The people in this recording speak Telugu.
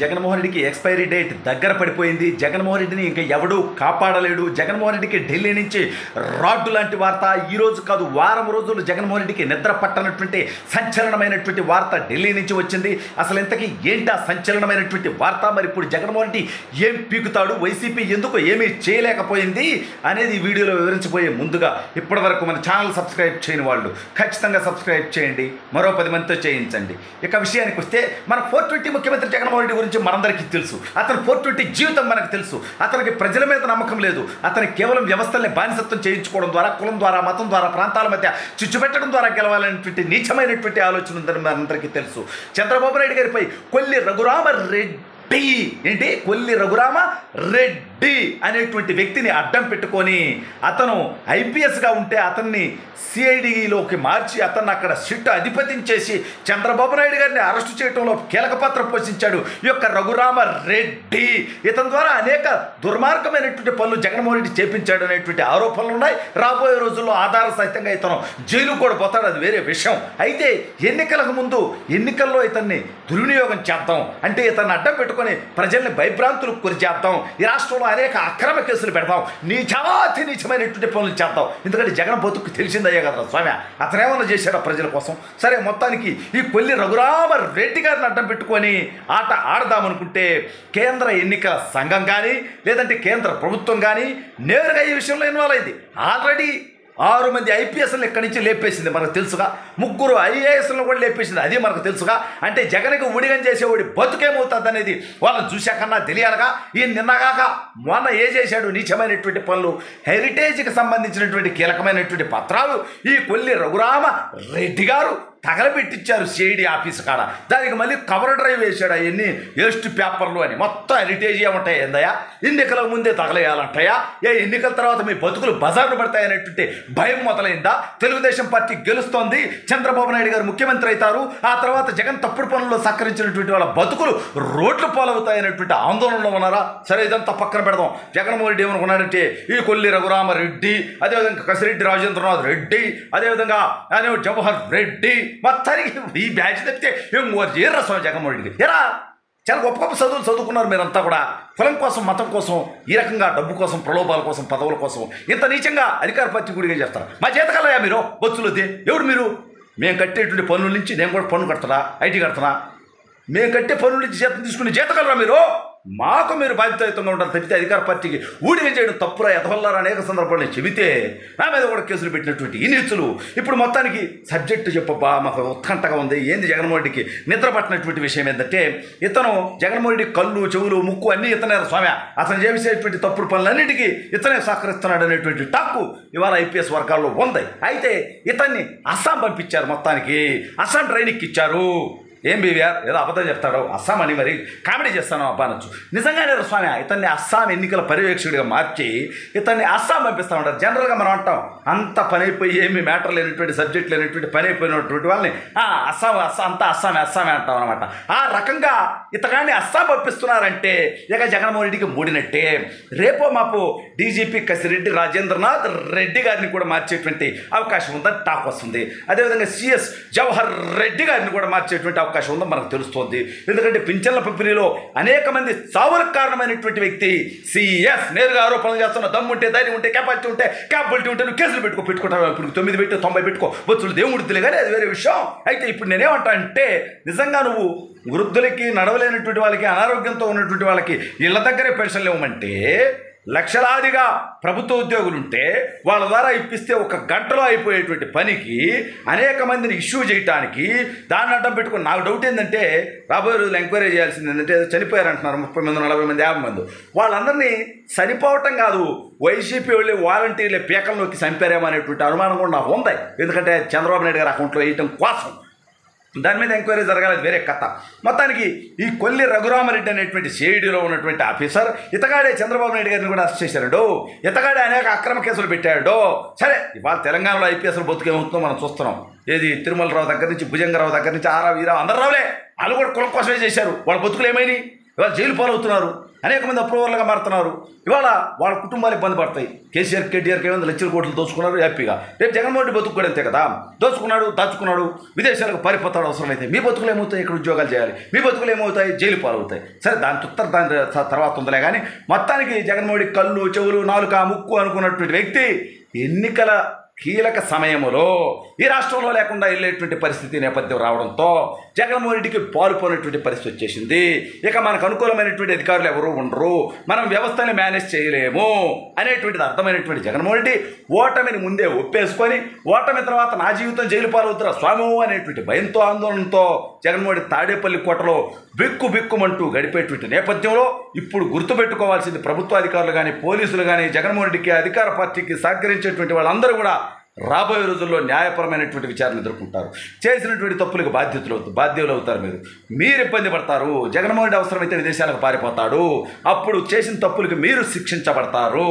జగన్మోహన్ రెడ్డికి ఎక్స్పైరీ డేట్ దగ్గర పడిపోయింది. జగన్మోహన్ రెడ్డిని ఇంకా ఎవడూ కాపాడలేడు. జగన్మోహన్ రెడ్డికి ఢిల్లీ నుంచి రాడ్డు లాంటి వార్త. ఈ రోజు కాదు, వారం రోజులు జగన్మోహన్ రెడ్డికి నిద్ర పట్టనటువంటి సంచలనమైనటువంటి వార్త ఢిల్లీ నుంచి వచ్చింది. అసలు ఇంతకీ ఏంటి ఆ సంచలనమైనటువంటి వార్త? మరి ఇప్పుడు జగన్మోహన్ రెడ్డి ఏం పీకుతాడు, వైసీపీ ఎందుకు ఏమీ చేయలేకపోయింది అనేది ఈ వీడియోలో వివరించబోయే ముందుగా ఇప్పటి వరకు మన ఛానల్ సబ్స్క్రైబ్ చేయని వాళ్ళు ఖచ్చితంగా సబ్స్క్రైబ్ చేయండి, మరో 10 మందితో చేయించండి. ఇక విషయానికి వస్తే మన 420 ముఖ్యమంత్రి జగన్మోహన్ రెడ్డి గురించి మనందరికీ తెలుసు. అతను 420 జీవితం మనకు తెలుసు. అతనికి ప్రజల మీద నమ్మకం లేదు. అతనికి కేవలం వ్యవస్థల్ని బానిసత్వం చేయించుకోవడం ద్వారా, కులం ద్వారా, మతం ద్వారా, ప్రాంతాల మధ్య చిచ్చు పెట్టడం ద్వారా గెలవాలనేటువంటి నీచమైనటువంటి ఆలోచన ఉందని మనందరికీ తెలుసు. చంద్రబాబు నాయుడు గారిపై కొల్లి రఘురామ రెడ్డి అనేటువంటి వ్యక్తిని అడ్డం పెట్టుకొని అతను ఐపీఎస్గా ఉంటే అతన్ని సిఐడిలోకి మార్చి అతన్ని అక్కడ సిట్ అధిపతిని చేసి చంద్రబాబు నాయుడు గారిని అరెస్టు చేయడంలో కీలక పాత్ర పోషించాడు ఈ యొక్క రఘురామ రెడ్డి. ఇతని ద్వారా అనేక దుర్మార్గమైనటువంటి పనులు జగన్మోహన్ రెడ్డి చేపించాడు అనేటువంటి ఆరోపణలు ఉన్నాయి. రాబోయే రోజుల్లో ఆధార సహితంగా ఇతను జైలు కూడా పోతాడు, అది వేరే విషయం. అయితే ఎన్నికలకు ముందు ఎన్నికల్లో ఇతన్ని దుర్వినియోగం చేద్దాం, అంటే ఇతన్ని అడ్డం పెట్టుకొని ప్రజల్ని భయభ్రాంతులకు గురి చేద్దాం, ఈ రాష్ట్రంలో అనేక అక్రమ కేసులు పెడతాం, నీచమైనటువంటి పనులు చేద్దాం. ఎందుకంటే జగన్ బతుకు తెలిసిందయ్యా కదా స్వామి, అతనేమన్నా చేశాడు ప్రజల కోసం. సరే, మొత్తానికి ఈ కొల్లి రఘురామ రెడ్డి గారిని అడ్డం పెట్టుకొని ఆట ఆడదామనుకుంటే కేంద్ర ఎన్నికల సంఘం కానీ లేదంటే కేంద్ర ప్రభుత్వం కానీ నేరుగా ఈ విషయంలో ఇన్వాల్వ్ అయింది. ఆల్రెడీ 6 మంది ఐపీఎస్లను ఇక్కడి నుంచి లేపేసింది మనకు తెలుసుగా, 3 ఐఏఎస్లను కూడా లేపేసింది, అది మనకు తెలుసుగా. అంటే జగన్కి ఉడిగం చేసేవాడి బతుకేమవుతుంది అనేది వాళ్ళని చూశాకన్నా తెలియాలిగా. ఈ నిన్నగాక మొన్న ఏ చేశాడు నీచమైనటువంటి పనులు, హెరిటేజ్కి సంబంధించినటువంటి కీలకమైనటువంటి పత్రాలు ఈ కొల్లి రఘురామ రెడ్డి గారు తగలబెట్టించారు సిఐడి ఆఫీస్ కాడ. దానికి మళ్ళీ కవర్ డ్రైవ్ వేసాడు, అవన్నీ వేస్ట్ పేపర్లు అని. మొత్తం హెరిటేజ్ ఏమంటాయి ఏందయ్యా, ఎన్నికల ముందే తగలేయాలంటాయా, ఎన్నికల తర్వాత మీ బతుకులు బజార్లు పడతాయనేటువంటి భయం మొదలైందా? తెలుగుదేశం పార్టీ గెలుస్తోంది, చంద్రబాబు నాయుడు గారు ముఖ్యమంత్రి అవుతారు, ఆ తర్వాత జగన్ తప్పుడు పనుల్లో సహకరించినటువంటి వాళ్ళ బతుకులు రోడ్లు పాలవుతాయనేటువంటి ఆందోళనలో ఉన్నారా? సరే, ఇదంతా పక్కన పెడదాం. జగన్మోహన్ రెడ్డి ఏమనుకున్నాడంటే ఈ కొల్లి రఘురామ రెడ్డి, అదేవిధంగా కసిరెడ్డి రాజేంద్రనాథ్ రెడ్డి, అదేవిధంగా జవహర్ రెడ్డి, మొత్తానికి ఈ బ్యాచ్ తప్పితే ఏం రసం జగన్మోహన్ రెడ్డికి. ఎరా చాలా గొప్ప గొప్ప చదువులు చదువుకున్నారు మీరంతా కూడా. కులం కోసం, మతం కోసం, ఈ రకంగా డబ్బు కోసం, ప్రలోభాల కోసం, పదవుల కోసం ఇంత నీచంగా అధికార పార్టీ గుడిగా చేస్తారు. మా చేతకల్లయా మీరు బొత్సులది? ఎవడు మీరు? మేము కట్టేటువంటి పన్నుల నుంచి నేను కూడా పన్ను కడతారా, ఐటీ కడతానా? మేము కట్టే పన్నుల నుంచి జీతం తీసుకుని చేతకలరా మీరు? మాకు మీరు బాధ్యతాయుతంగా ఉంటారు తప్పితే అధికార పార్టీకి ఊడిగా చేయడం తప్పురా ఎదవల్లారా అనేక సందర్భాల్లో చెబితే నా మీద కూడా కేసులు పెట్టినటువంటి ఈ నీచులు ఇప్పుడు మొత్తానికి సబ్జెక్టు చెప్పబ్బా, మాకు ఉత్కంఠగా ఉంది. ఏంది జగన్మోహన్ రెడ్డికి నిద్ర పట్టినటువంటి విషయం ఏంటంటే ఇతను జగన్మోహన్ రెడ్డి కళ్ళు, చెవులు, ముక్కు అన్నీ ఇతనే స్వామి. అతను చేసేటువంటి తప్పుడు పనులన్నిటికీ ఇతనే సహకరిస్తున్నాడు అనేటువంటి టాక్కు ఇవాళ ఐపీఎస్ వర్గాల్లో ఉంది. అయితే ఇతన్ని అస్సాం పంపించారు, మొత్తానికి అస్సాం ట్రైనింగ్కి ఇచ్చారు. ఏం బీవీఆర్ ఏదో అబద్ధం చెప్తాడు, అస్సాం అని మరి కామెడీ చేస్తాను అబ్బా అనొచ్చు. నిజంగానే స్వామి ఇతన్ని అస్సాం ఎన్నికల పర్యవేక్షకుడిగా మార్చి ఇతన్ని అస్సాం పంపిస్తూ ఉంటారు. జనరల్గా మనం అంటాం అంత పని అయిపోయి ఏమి మ్యాటర్ లేనటువంటి సబ్జెక్ట్ లేనటువంటి పని అయిపోయినటువంటి వాళ్ళని అస్సామే అంటాం అనమాట. ఆ రకంగా ఇతగాన్ని అస్సాం పంపిస్తున్నారంటే ఇక జగన్మోహన్ రెడ్డికి మూడినట్టే. రేపో మాపు డీజీపీ కసిరెడ్డి రాజేంద్రనాథ్ రెడ్డి గారిని కూడా మార్చేటువంటి అవకాశం ఉందని టాక్ వస్తుంది. అదేవిధంగా సిఎస్ జవహర్ రెడ్డి గారిని కూడా మార్చేటువంటి అవకాశం ఉందో మనకు తెలుస్తోంది. ఎందుకంటే పింఛన్ల పంపిణీలో అనేక మంది చావులకు కారణమైనటువంటి వ్యక్తి సిఎస్ నేరుగా ఆరోపణలు చేస్తున్న దమ్ముంటే, ధైర్యం ఉంటే, కెపాసిటీ ఉంటే, క్యాపబిలిటీ ఉంటే నువ్వు కేసులు పెట్టుకుంటావు. ఇప్పుడు 9 పెట్టి 90 పెట్టుకో, బొత్తులు దేవుడిదిలే కానీ అది వేరే విషయం. అయితే ఇప్పుడు నేనేమంటా అంటే నిజంగా నువ్వు వృద్ధులకి, నడవలేనటువంటి వాళ్ళకి, అనారోగ్యంతో ఉన్నటువంటి వాళ్ళకి ఇళ్ళ దగ్గరే పెన్షన్లు ఇవ్వమంటే లక్షలాదిగా ప్రభుత్వ ఉద్యోగులుంటే వాళ్ళ ద్వారా ఇప్పిస్తే 1 గంటలో అయిపోయేటువంటి పనికి అనేక మందిని ఇష్యూ చేయడానికి దాన్ని అడ్డం పెట్టుకుని నాకు డౌట్ ఏంటంటే రాబోయే రోజులు ఎంక్వైరీ చేయాల్సింది ఏంటంటే చనిపోయారంటున్నారు 30 మంది, 40 మంది, 50 మంది. వాళ్ళందరినీ చనిపోవటం కాదు, వైసీపీ వాళ్ళు వాలంటీర్లే పీకల్లోకి చంపారేమో అనేటువంటి అనుమానం కూడా నాకు ఉంది. ఎందుకంటే చంద్రబాబు నాయుడు గారి అకౌంట్లో వేయటం కోసం దాని మీద ఎంక్వైరీ జరగాలి, వేరే కథ. మొత్తానికి ఈ కొల్లి రఘురామరెడ్డి అనేటువంటి సిఐడిలో ఉన్నటువంటి ఆఫీసర్ ఇతగాడే చంద్రబాబు నాయుడు గారిని కూడా అరెస్ట్ చేశాడు. ఇతగాడే అనేక అక్రమ కేసులు పెట్టాడు. సరే, ఇవాళ తెలంగాణలో ఐపీఎస్లు బతుకేమవుతుందో మనం చూస్తున్నాం. ఏది తిరుమలరావు దగ్గర నుంచి, భుజంగరావు దగ్గర నుంచి, ఆరా వీరావు అందరు రావులే, వాళ్ళు కూడా కులం కోసమే చేశారు. వాళ్ళ బతుకులు ఏమైనాయి? ఇవాళ జైలు పాలవుతున్నారు. అనేక మంది అప్రూవర్లుగా మారుతున్నారు. ఇవాళ వాళ్ళ కుటుంబాలు ఇబ్బంది పడతాయి. కేసీఆర్ కేటీఆర్కి ఏమైనా లక్షల కోట్లు దోచుకున్నారు హ్యాపీగా. రేపు జగన్మోహన్ రెడ్డి బతుకు కూడా అంతే కదా, దోచుకున్నాడు దాచుకున్నాడు విదేశాలకు పారిపోతాడు. అవసరమైతే మీ బతుకులు ఏమవుతాయి, ఇక్కడ ఉద్యోగాలు చేయాలి, మీ బతుకులు ఏమవుతాయి, జైలు పాలవుతాయి. సరే దాని తర్వాత ఉందలే కానీ మొత్తానికి జగన్మోహన్ రెడ్డి కళ్ళు చెవులు నాలుక ముక్కు అనుకున్నటువంటి వ్యక్తి ఎన్నికల కీలక సమయంలో ఈ రాష్ట్రంలో లేకుండా వెళ్ళేటువంటి పరిస్థితి నేపథ్యం రావడంతో జగన్మోహన్ రెడ్డికి పాలుపోయినటువంటి పరిస్థితి వచ్చేసింది. ఇక మనకు అనుకూలమైనటువంటి అధికారులు ఎవరు ఉండరు, మనం వ్యవస్థని మేనేజ్ చేయలేము అనేటువంటిది అర్థమైనటువంటి జగన్మోహన్ రెడ్డి ఓటమిని ముందే ఒప్పేసుకొని ఓటమి తర్వాత నా జీవితం జైలు పాలవుతురా స్వామి అనేటువంటి భయంతో ఆందోళనతో జగన్మోహన్ రెడ్డి తాడేపల్లి కోటలో బిక్కుమంటూ గడిపేటువంటి నేపథ్యంలో ఇప్పుడు గుర్తుపెట్టుకోవాల్సింది ప్రభుత్వ అధికారులు కానీ పోలీసులు కానీ జగన్మోహన్ రెడ్డికి అధికార పార్టీకి సహకరించేటువంటి వాళ్ళందరూ కూడా రాబోయే రోజుల్లో న్యాయపరమైనటువంటి విచారణ ఎదుర్కొంటారు. చేసినటువంటి తప్పులకు బాధ్యులు అవుతారు. మీరు ఇబ్బంది పడతారు. జగన్మోహన్ రెడ్డి అవసరమైతే విదేశాలకు పారిపోతాడు. అప్పుడు చేసిన తప్పులకు మీరు శిక్షించబడతారు.